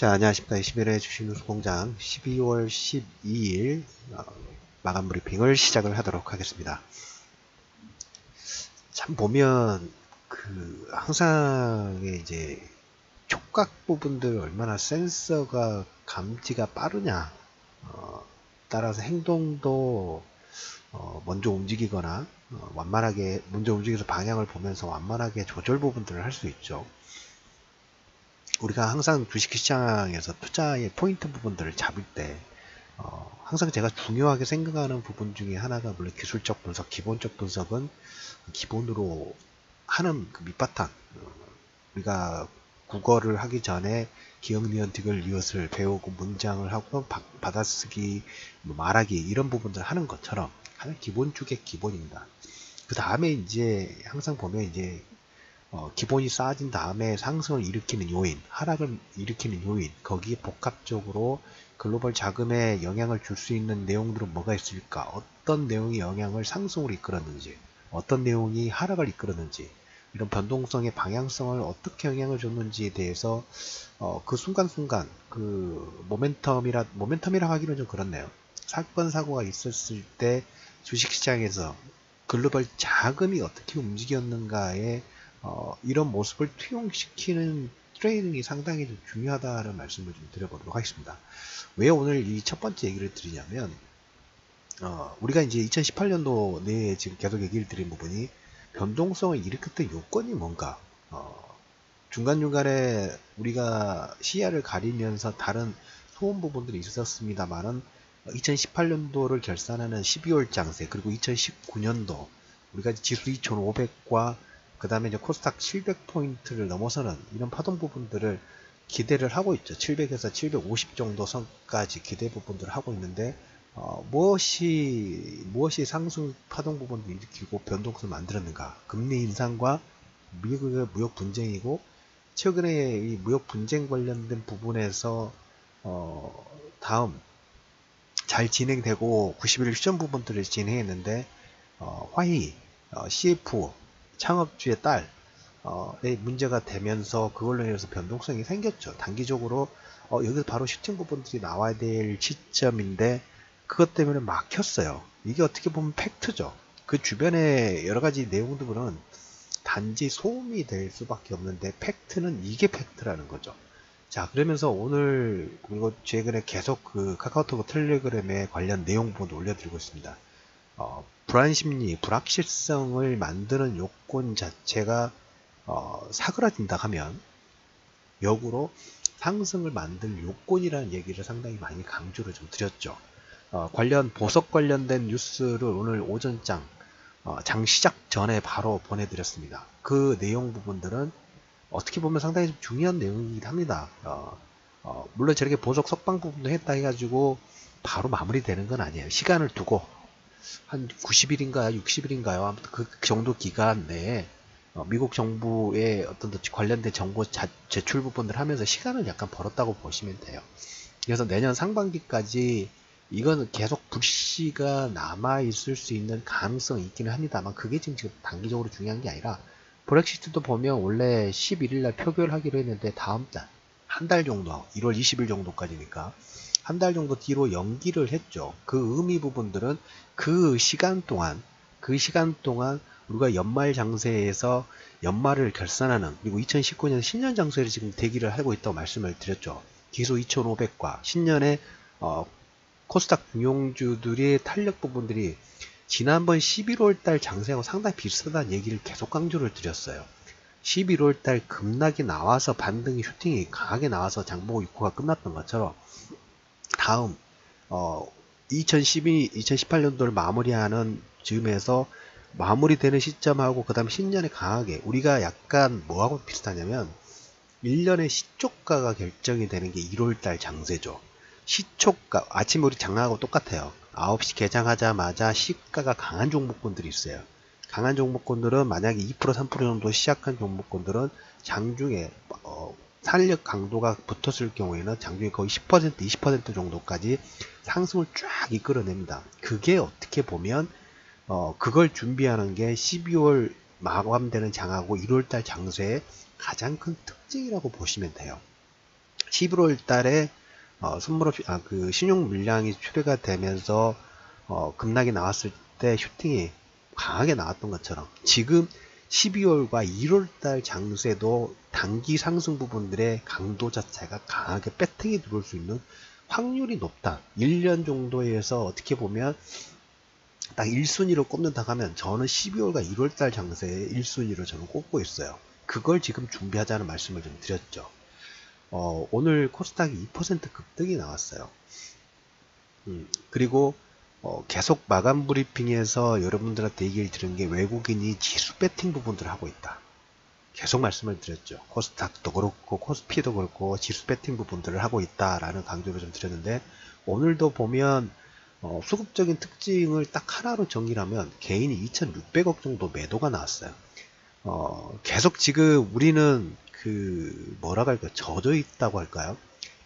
자, 안녕하십니까. 21회 주식뉴스공장 12월 12일 마감 브리핑을 시작을 하도록 하겠습니다. 참 보면 항상 이제 촉각 부분들 얼마나 센서가 감지가 빠르냐 따라서 행동도 먼저 움직이거나 완만하게 먼저 움직여서 방향을 보면서 완만하게 조절 부분들을 할 수 있죠. 우리가 항상 주식시장에서 투자의 포인트 부분들을 잡을 때 항상 제가 중요하게 생각하는 부분 중에 하나가 물론 기술적 분석, 기본적 분석은 기본으로 하는 그 밑바탕, 우리가 국어를 하기 전에 기억, 니은, 디귿, 리엇을 배우고 문장을 하고 받아쓰기, 말하기 이런 부분들 하는 것처럼 하는 기본 중에 기본입니다. 그 다음에 이제 항상 보면 이제 기본이 쌓아진 다음에 상승을 일으키는 요인, 하락을 일으키는 요인, 거기에 복합적으로 글로벌 자금에 영향을 줄 수 있는 내용들은 뭐가 있을까? 어떤 내용이 영향을 상승으로 이끌었는지, 어떤 내용이 하락을 이끌었는지, 이런 변동성의 방향성을 어떻게 영향을 줬는지에 대해서 그 순간순간 그 모멘텀이라 하기는 좀 그렇네요. 사건 사고가 있었을 때 주식시장에서 글로벌 자금이 어떻게 움직였는가에 이런 모습을 투영시키는 트레이딩이 상당히 좀 중요하다는 말씀을 좀 드려보도록 하겠습니다. 왜 오늘 이 첫 번째 얘기를 드리냐면, 우리가 이제 2018년도 내에 지금 계속 얘기를 드린 부분이 변동성을 일으켰던 요건이 뭔가, 중간중간에 우리가 시야를 가리면서 다른 소음 부분들이 있었습니다만은 2018년도를 결산하는 12월 장세, 그리고 2019년도 우리가 지수 2500과 그 다음에 이제 코스닥 700포인트를 넘어서는 이런 파동 부분들을 기대를 하고 있죠. 700에서 750 정도 선까지 기대 부분들을 하고 있는데, 무엇이 상승 파동 부분을 일으키고 변동성을 만들었는가? 금리 인상과 미국의 무역 분쟁이고, 최근에 이 무역 분쟁 관련된 부분에서 다음 잘 진행되고 90일 휴전 부분들을 진행했는데, 화웨이, CF 창업주의 딸의 문제가 되면서 그걸로 인해서 변동성이 생겼죠. 단기적으로 여기서 바로 슈팅 부분들이 나와야 될 시점인데 그것 때문에 막혔어요. 이게 어떻게 보면 팩트죠. 그 주변에 여러 가지 내용들은 단지 소음이 될 수밖에 없는데 팩트는 이게 팩트라는 거죠. 자, 그러면서 오늘 그리고 최근에 계속 그 카카오톡 텔레그램에 관련 내용 부분도 올려드리고 있습니다. 불안심리, 불확실성을 만드는 요건 자체가 사그라진다 하면 역으로 상승을 만들 요건이라는 얘기를 상당히 많이 강조를 좀 드렸죠. 관련 보석 관련된 뉴스를 오늘 오전장 장 시작 전에 바로 보내드렸습니다. 그 내용 부분들은 어떻게 보면 상당히 좀 중요한 내용이긴 합니다. 물론 저렇게 보석 석방 부분도 했다 해가지고 바로 마무리되는 건 아니에요. 시간을 두고 한 90일인가요? 60일인가요? 아무튼 그 정도 기간 내에 미국 정부의 어떤 관련된 정보 제출 부분들 하면서 시간을 약간 벌었다고 보시면 돼요. 그래서 내년 상반기까지 이거는 계속 불씨가 남아있을 수 있는 가능성이 있기는 합니다만 그게 지금 단기적으로 중요한 게 아니라 브렉시트도 보면 원래 11일날 표결하기로 했는데 다음 달, 한 달 정도, 1월 20일 정도까지니까 한 달 정도 뒤로 연기를 했죠. 그 의미 부분들은 그 시간 동안 우리가 연말 장세에서 연말을 결산하는, 그리고 2019년 신년 장세를 지금 대기를 하고 있다고 말씀을 드렸죠. 기수 2500과 신년에 코스닥 중용주들의 탄력 부분들이 지난번 11월달 장세하고 상당히 비슷하다는 얘기를 계속 강조를 드렸어요. 11월달 급락이 나와서 반등이 슈팅이 강하게 나와서 장보고 6호가 끝났던 것처럼 다음 2018년도를 마무리하는 즈음에서 마무리되는 시점하고 그 다음 신년에 강하게 우리가 약간 뭐하고 비슷하냐면 1년의 시초가가 결정이 되는 게 1월달 장세죠. 시초가 아침에 우리 장하고 똑같아요. 9시 개장하자마자 시가가 강한 종목군들이 있어요. 강한 종목군들은 만약에 2% 3% 정도 시작한 종목군들은 장중에 산력 강도가 붙었을 경우에는 장중에 거의 10% 20% 정도까지 상승을 쫙 이끌어냅니다. 그게 어떻게 보면 그걸 준비하는 게 12월 마감되는 장하고 1월달 장세의 가장 큰 특징이라고 보시면 돼요. 11월 달에 그 신용 물량이 출회가 되면서 급락이 나왔을 때 슈팅이 강하게 나왔던 것처럼 지금 12월과 1월 달 장세도 단기 상승 부분들의 강도 자체가 강하게 배팅이 들어올 수 있는 확률이 높다. 1년 정도에서 어떻게 보면 딱 1순위로 꼽는다 하면 저는 12월과 1월 달 장세에 1순위로 저는 꼽고 있어요. 그걸 지금 준비하자는 말씀을 좀 드렸죠. 오늘 코스닥이 2% 급등이 나왔어요. 그리고 계속 마감 브리핑에서 여러분들한테 얘기를 들은 게 외국인이 지수 배팅 부분들을 하고 있다. 계속 말씀을 드렸죠. 코스닥도 그렇고 코스피도 그렇고 지수 배팅 부분들을 하고 있다라는 강조를 좀 드렸는데 오늘도 보면 수급적인 특징을 딱 하나로 정리하면 개인이 2,600억 정도 매도가 나왔어요. 계속 지금 우리는 그 뭐라고 할까요? 젖어 있다고 할까요?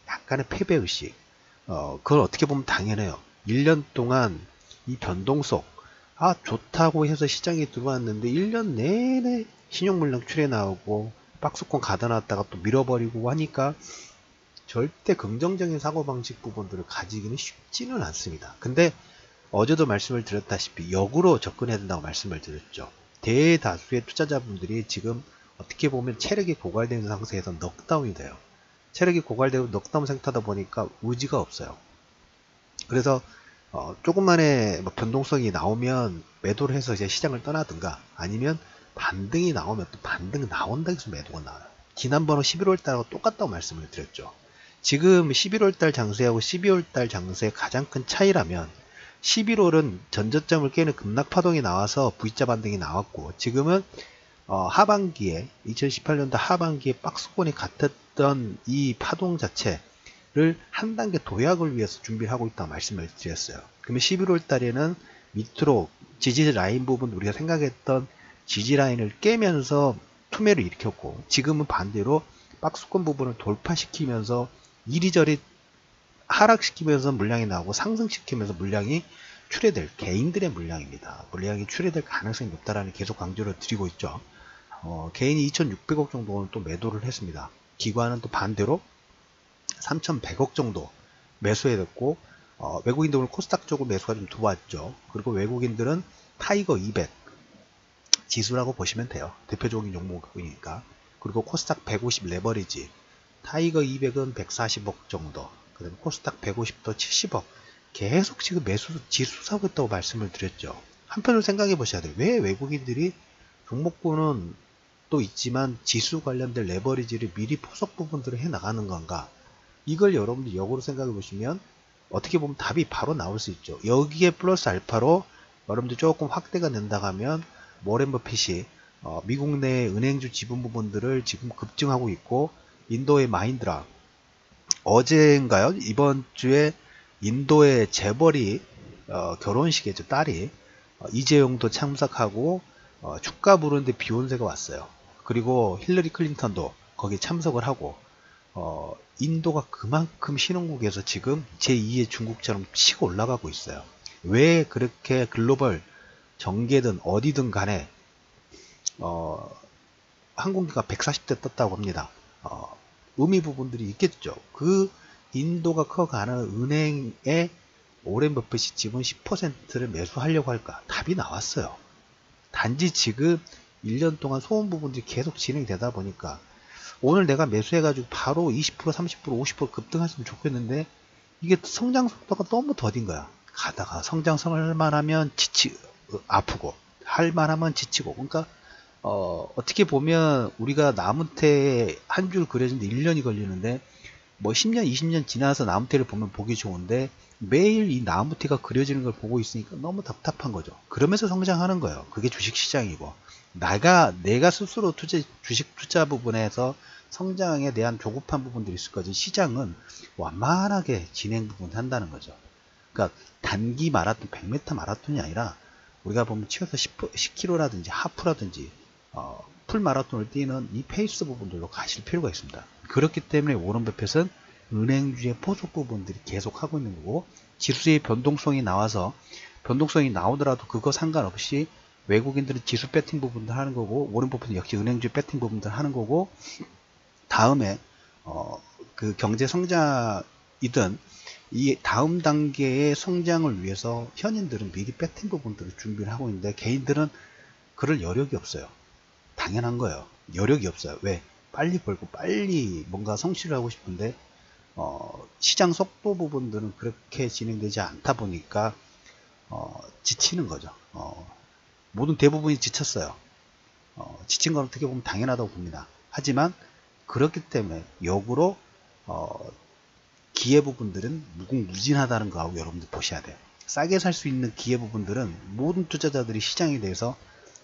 약간의 패배의식. 그걸 어떻게 보면 당연해요. 1년 동안 이 변동성, 좋다고 해서 시장에 들어왔는데 1년 내내 신용물량 출해 나오고 박스권 가다놨다가 또 밀어버리고 하니까 절대 긍정적인 사고방식 부분들을 가지기는 쉽지는 않습니다. 근데 어제도 말씀을 드렸다시피 역으로 접근해야 된다고 말씀을 드렸죠. 대다수의 투자자분들이 지금 어떻게 보면 체력이 고갈되는 상태에서 넉다운이 돼요. 체력이 고갈되고 넉다운 상태다 보니까 의지가 없어요. 그래서 조금만의 변동성이 나오면 매도를 해서 이제 시장을 떠나든가 아니면 반등이 나오면 또 반등 나온다 해서 매도가 나와요. 지난번에 11월 달하고 똑같다고 말씀을 드렸죠. 지금 11월 달 장세하고 12월 달 장세의 가장 큰 차이라면 11월은 전저점을 깨는 급락 파동이 나와서 V자 반등이 나왔고 지금은 하반기에 2018년도 하반기에 박스권이 같았던 이 파동 자체를 한 단계 도약을 위해서 준비를 하고 있다고 말씀을 드렸어요. 그러면 11월 달에는 밑으로 지지 라인 부분 우리가 생각했던 지지 라인을 깨면서 투매를 일으켰고 지금은 반대로 박스권 부분을 돌파시키면서 이리저리 하락시키면서 물량이 나오고 상승시키면서 물량이 출해될 개인들의 물량입니다. 물량이 출해될 가능성이 높다라는 계속 강조를 드리고 있죠. 개인이 2,600억 정도는 또 매도를 했습니다. 기관은 또 반대로 3,100억 정도 매수해뒀고 외국인들 오늘 코스닥 쪽으로 매수가 좀 들어왔죠. 그리고 외국인들은 타이거 200 지수라고 보시면 돼요. 대표적인 종목이니까. 그리고 코스닥 150 레버리지 타이거 200은 140억 정도 그 다음에 코스닥 150도 70억 계속 지금 매수 지수 사고 있다고 말씀을 드렸죠. 한편으로 생각해 보셔야 돼요. 왜 외국인들이 종목군은 또 있지만 지수 관련된 레버리지를 미리 포석 부분들을 해 나가는 건가? 이걸 여러분들 역으로 생각해 보시면 어떻게 보면 답이 바로 나올 수 있죠. 여기에 플러스 알파로 여러분들 조금 확대가 된다 하면 워렌 버핏이 미국 내 은행주 지분 부분들을 지금 급증하고 있고 인도의 마힌드라 어제인가요? 이번 주에 인도의 재벌이 결혼식이죠. 딸이 이재용도 참석하고 축가 부르는데 비욘세가 왔어요. 그리고 힐러리 클린턴도 거기 참석을 하고 인도가 그만큼 신흥국에서 지금 제2의 중국처럼 치고 올라가고 있어요. 왜 그렇게 글로벌 정계든 어디든 간에 항공기가 140대 떴다고 합니다. 의미 부분들이 있겠죠. 그 인도가 커가는 은행에 오렌 버핏이 지분 10%를 매수하려고 할까? 답이 나왔어요. 단지 지금 1년 동안 소음 부분들이 계속 진행이 되다 보니까 오늘 내가 매수해가지고 바로 20%, 30%, 50% 급등했으면 좋겠는데 이게 성장 속도가 너무 더딘 거야. 가다가 성장성을 할만하면 아프고 할만하면 지치고 그러니까 어떻게 보면 우리가 나무태 한 줄 그려지는데 1년이 걸리는데 뭐 10년 20년 지나서 나무태를 보면 보기 좋은데 매일 이 나무태가 그려지는 걸 보고 있으니까 너무 답답한 거죠. 그러면서 성장하는 거예요. 그게 주식시장이고 내가 스스로 주식 투자 부분에서 성장에 대한 조급한 부분들이 있을 거지 시장은 완만하게 진행 부분을 한다는 거죠. 그러니까 단기 마라톤 100m 마라톤이 아니라 우리가 보면 치어서 10km라든지 하프라든지 풀 마라톤을 뛰는 이 페이스 부분들로 가실 필요가 있습니다. 그렇기 때문에 워런 버핏은 은행주의 포석 부분들이 계속 하고 있는 거고 지수의 변동성이 나오더라도 그거 상관없이 외국인들은 지수 배팅 부분들 하는 거고 워런 버핏은 역시 은행주 배팅 부분들 하는 거고 다음에 그 경제 성장이든 이 다음 단계의 성장을 위해서 현인들은 미리 뺏은 부분들을 준비를 하고 있는데 개인들은 그럴 여력이 없어요. 당연한 거예요. 여력이 없어요. 왜? 빨리 벌고 빨리 뭔가 성취를 하고 싶은데 시장 속도 부분들은 그렇게 진행되지 않다 보니까 지치는 거죠. 모든 대부분이 지쳤어요. 지친 건 어떻게 보면 당연하다고 봅니다. 하지만 그렇기 때문에 역으로 기회 부분들은 무궁무진하다는 거하고 여러분들 보셔야 돼요. 싸게 살 수 있는 기회 부분들은 모든 투자자들이 시장에 대해서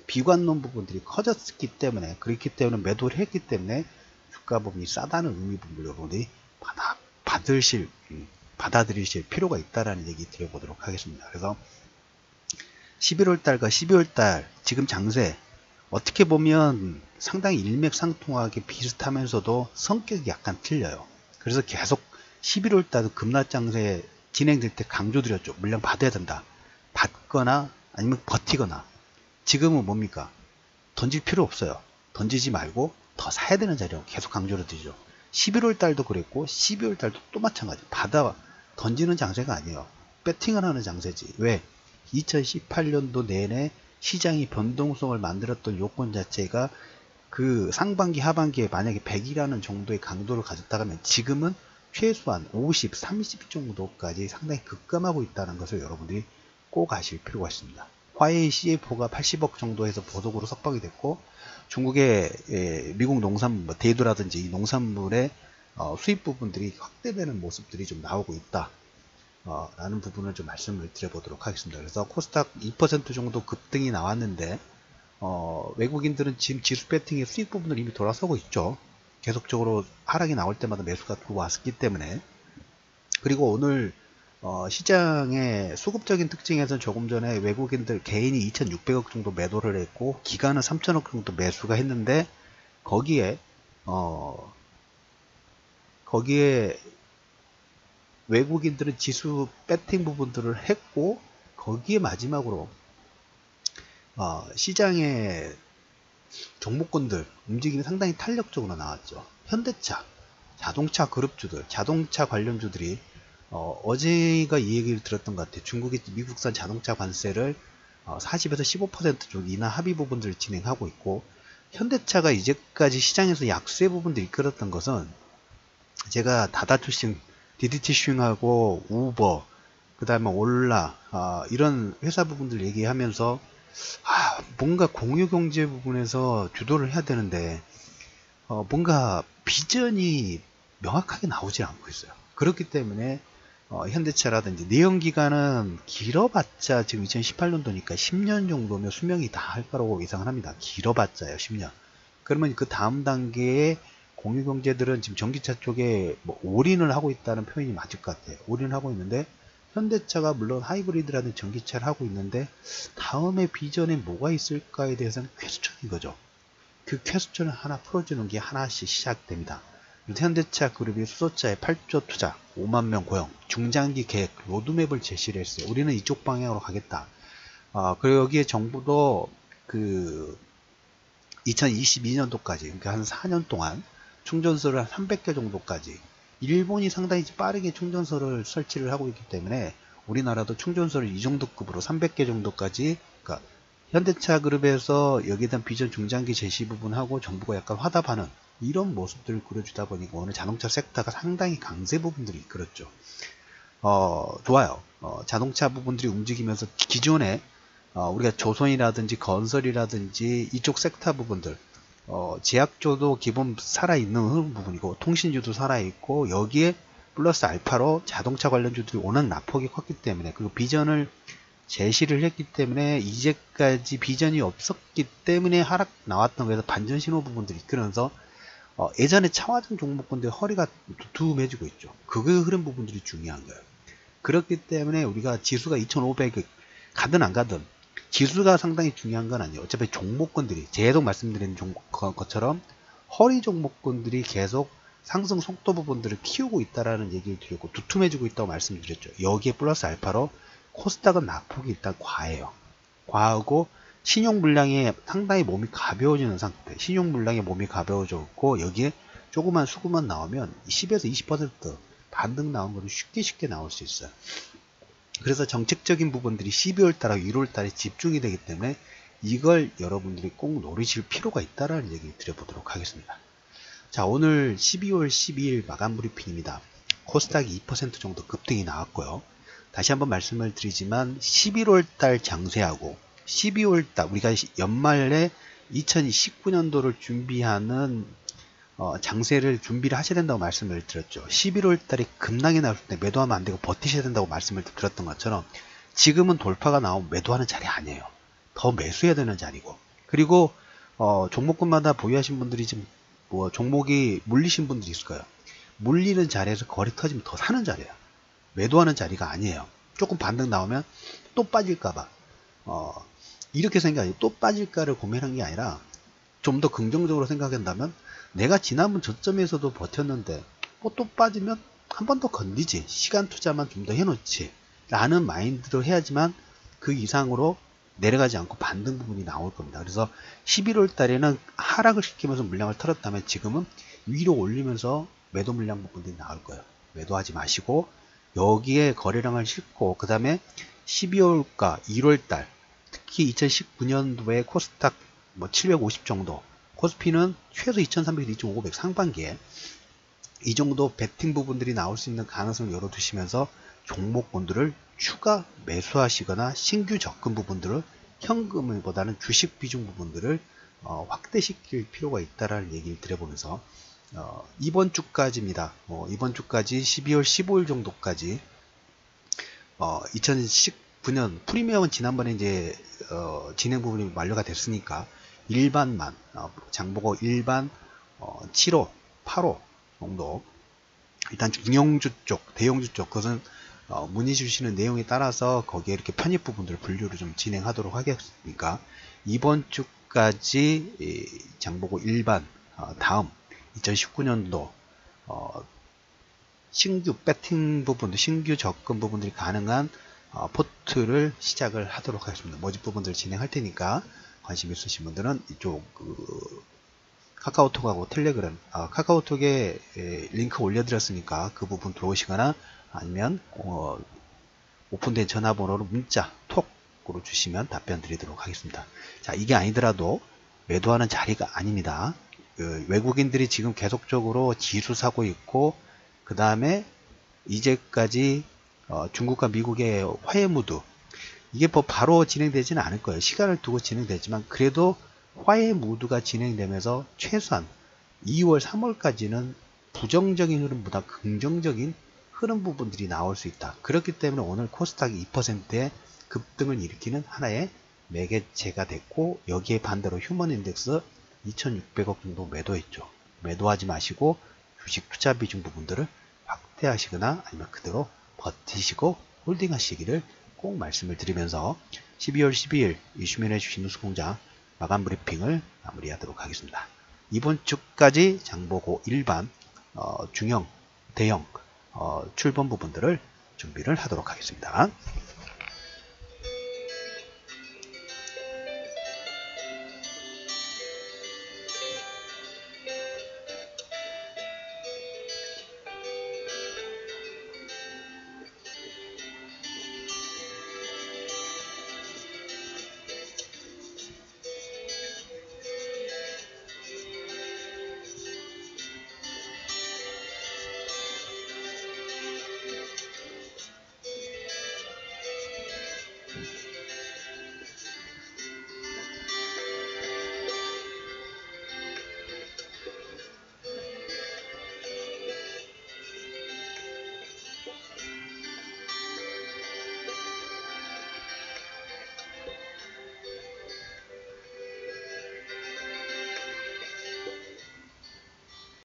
비관론 부분들이 커졌기 때문에, 그렇기 때문에 매도를 했기 때문에 주가 부분이 싸다는 의미 부분을 여러분들이 받아들이실 필요가 있다라는 얘기 드려보도록 하겠습니다. 그래서 11월달과 12월달 지금 장세 어떻게 보면 상당히 일맥상통하게 비슷하면서도 성격이 약간 틀려요. 그래서 계속 11월달도 급락장세 진행될 때 강조드렸죠. 물량 받아야 된다. 받거나 아니면 버티거나. 지금은 뭡니까? 던질 필요 없어요. 던지지 말고 더 사야 되는 자리라고 계속 강조를 드리죠. 11월달도 그랬고 12월달도 또 마찬가지. 받아 던지는 장세가 아니에요. 배팅을 하는 장세지. 왜? 2018년도 내내 시장이 변동성을 만들었던 요건 자체가 그 상반기 하반기에 만약에 100이라는 정도의 강도를 가졌다면 지금은 최소한 50, 30 정도까지 상당히 급감하고 있다는 것을 여러분들이 꼭 아실 필요가 있습니다. 화웨이 CFO가 80억 정도에서 보석으로 석방이 됐고 중국의 미국 농산물, 대두라든지 이 농산물의 수입 부분들이 확대되는 모습들이 좀 나오고 있다. 라는 부분을 좀 말씀을 드려보도록 하겠습니다. 그래서 코스닥 2% 정도 급등이 나왔는데 외국인들은 지금 지수 배팅의 수익 부분을 이미 돌아서고 있죠. 계속적으로 하락이 나올 때마다 매수가 들어왔기 때문에. 그리고 오늘 시장의 수급적인 특징에서는 조금 전에 외국인들 개인이 2,600억 정도 매도를 했고 기관은 3,000억 정도 매수가 했는데 거기에 외국인들은 지수 배팅 부분들을 했고 거기에 마지막으로 시장의 종목군들 움직임이 상당히 탄력적으로 나왔죠. 현대차, 자동차 그룹주들, 자동차 관련주들이 어제가 이 얘기를 들었던 것 같아요. 중국이 미국산 자동차 관세를 40에서 15% 쪽 인하 합의 부분들을 진행하고 있고 현대차가 이제까지 시장에서 약세 부분들을 이끌었던 것은 제가 다다투싱, 디디티싱하고 우버, 그 다음에 올라 이런 회사 부분들 얘기하면서 뭔가 공유경제 부분에서 주도를 해야 되는데 뭔가 비전이 명확하게 나오지 않고 있어요. 그렇기 때문에 현대차라든지 내연기관은 길어봤자 지금 2018년도니까 10년 정도면 수명이 다 할 거라고 예상을 합니다. 길어봤자요 10년. 그러면 그 다음 단계의 공유경제들은 지금 전기차 쪽에 뭐 올인을 하고 있다는 표현이 맞을 것 같아요. 올인을 하고 있는데 현대차가 물론 하이브리드라는 전기차를 하고 있는데 다음에 비전에 뭐가 있을까에 대해서는 퀘스천인 거죠. 그 퀘스천을 하나 풀어주는 게 하나씩 시작됩니다. 현대차 그룹이 수소차에 8조 투자, 5만 명 고용, 중장기 계획, 로드맵을 제시를 했어요. 우리는 이쪽 방향으로 가겠다. 그리고 여기에 정부도 그 2022년도까지, 그러니까 한 4년 동안 충전소를 한 300개 정도까지, 일본이 상당히 빠르게 충전소를 설치를 하고 있기 때문에 우리나라도 충전소를 이 정도 급으로 300개 정도까지, 그러니까 현대차 그룹에서 여기에 대한 비전 중장기 제시 부분하고 정부가 약간 화답하는 이런 모습들을 그려주다 보니까 오늘 자동차 섹터가 상당히 강세 부분들이 이끌었죠. 좋아요. 자동차 부분들이 움직이면서 기존에 우리가 조선이라든지 건설이라든지 이쪽 섹터 부분들, 제약조도 기본 살아있는 부분이고 통신주도 살아있고 여기에 플러스 알파로 자동차 관련주들이 워낙 낙폭이 컸기 때문에 그리고 비전을 제시를 했기 때문에 이제까지 비전이 없었기 때문에 하락 나왔던 거에서 반전 신호 부분들이 이끌면서 예전에 차화전 종목군들 허리가 두툼해지고 있죠. 그 흐름 부분들이 중요한 거예요. 그렇기 때문에 우리가 지수가 2,500 가든 안 가든 지수가 상당히 중요한 건 아니에요. 어차피 종목군들이 계속 말씀드린 것처럼 허리 종목군들이 계속 상승 속도 부분들을 키우고 있다라는 얘기를 드렸고 두툼해지고 있다고 말씀드렸죠. 여기에 플러스 알파로 코스닥은 낙폭이 일단 과해요. 과하고 신용 물량에 상당히 몸이 가벼워지는 상태. 신용 물량에 몸이 가벼워졌고 여기에 조그만 수급만 나오면 10에서 20% 반등 나오는 것도 쉽게 나올 수 있어요. 그래서 정책적인 부분들이 12월 달하고 1월 달에 집중이 되기 때문에 이걸 여러분들이 꼭 노리실 필요가 있다라는 얘기 드려보도록 하겠습니다. 자, 오늘 12월 12일 마감 브리핑입니다. 코스닥이 2% 정도 급등이 나왔고요. 다시 한번 말씀을 드리지만 11월 달 장세하고 12월 달 우리가 연말에 2019년도를 준비하는 장세를 준비를 하셔야 된다고 말씀을 드렸죠. 11월 달에 급락이 나올 때 매도하면 안 되고 버티셔야 된다고 말씀을 드렸던 것처럼 지금은 돌파가 나오면 매도하는 자리 아니에요. 더 매수해야 되는 자리고, 그리고 종목군마다 보유하신 분들이 지금 뭐 종목이 물리신 분들이 있을 거예요. 물리는 자리에서 거리 터지면 더 사는 자리예요. 매도하는 자리가 아니에요. 조금 반등 나오면 또 빠질까봐 이렇게 생각해요. 또 빠질까를 고민한 게 아니라 좀 더 긍정적으로 생각한다면 내가 지난번 저점에서도 버텼는데 또 빠지면 한 번 더 건디지, 시간 투자만 좀 더 해놓지 라는 마인드로 해야지만 그 이상으로 내려가지 않고 반등 부분이 나올 겁니다. 그래서 11월 달에는 하락을 시키면서 물량을 털었다면 지금은 위로 올리면서 매도 물량 부분들이 나올 거예요. 매도하지 마시고 여기에 거래량을 싣고, 그 다음에 12월과 1월 달, 특히 2019년도에 코스닥 뭐 750 정도, 코스피는 최소 2300, 2500 상반기에 이 정도 베팅 부분들이 나올 수 있는 가능성을 열어두시면서 종목군들을 추가 매수하시거나 신규 접근 부분들을 현금보다는 주식 비중 부분들을 확대시킬 필요가 있다라는 얘기를 드려보면서 이번 주까지입니다. 이번 주까지 12월 15일 정도까지 2019년 프리미엄은 지난번에 이제 진행 부분이 완료가 됐으니까 일반만 장보고 일반 7호, 8호 정도, 일단 중형주 쪽, 대형주 쪽, 그것은 문의 주시는 내용에 따라서 거기에 이렇게 편입 부분들을 분류를 좀 진행하도록 하겠으니까 이번 주까지 장보고 일반 다음 2019년도 신규 배팅 부분도, 신규 접근 부분들이 가능한 포트를 시작을 하도록 하겠습니다. 모집 부분들을 진행할 테니까 관심 있으신 분들은 이쪽 카카오톡하고 텔레그램, 카카오톡에 링크 올려드렸으니까 그 부분 들어오시거나 아니면 오픈된 전화번호로 문자, 톡으로 주시면 답변 드리도록 하겠습니다. 자, 이게 아니더라도 매도하는 자리가 아닙니다. 외국인들이 지금 계속적으로 지수 사고 있고, 그 다음에 이제까지 중국과 미국의 화해 무드, 이게 뭐 바로 진행되지는 않을 거예요. 시간을 두고 진행되지만 그래도 화해 무드가 진행되면서 최소한 2월, 3월까지는 부정적인 흐름보다 긍정적인 흐름 부분들이 나올 수 있다. 그렇기 때문에 오늘 코스닥이 2%의 급등을 일으키는 하나의 매개체가 됐고, 여기에 반대로 휴먼인덱스 2600억 정도 매도했죠. 매도하지 마시고 주식 투자 비중 부분들을 확대하시거나 아니면 그대로 버티시고 홀딩 하시기를 꼭 말씀을 드리면서 12월 12일 이슈면의 주식 뉴스공장 마감 브리핑을 마무리하도록 하겠습니다. 이번 주까지 장보고 일반, 중형, 대형 출범 부분들을 준비를 하도록 하겠습니다.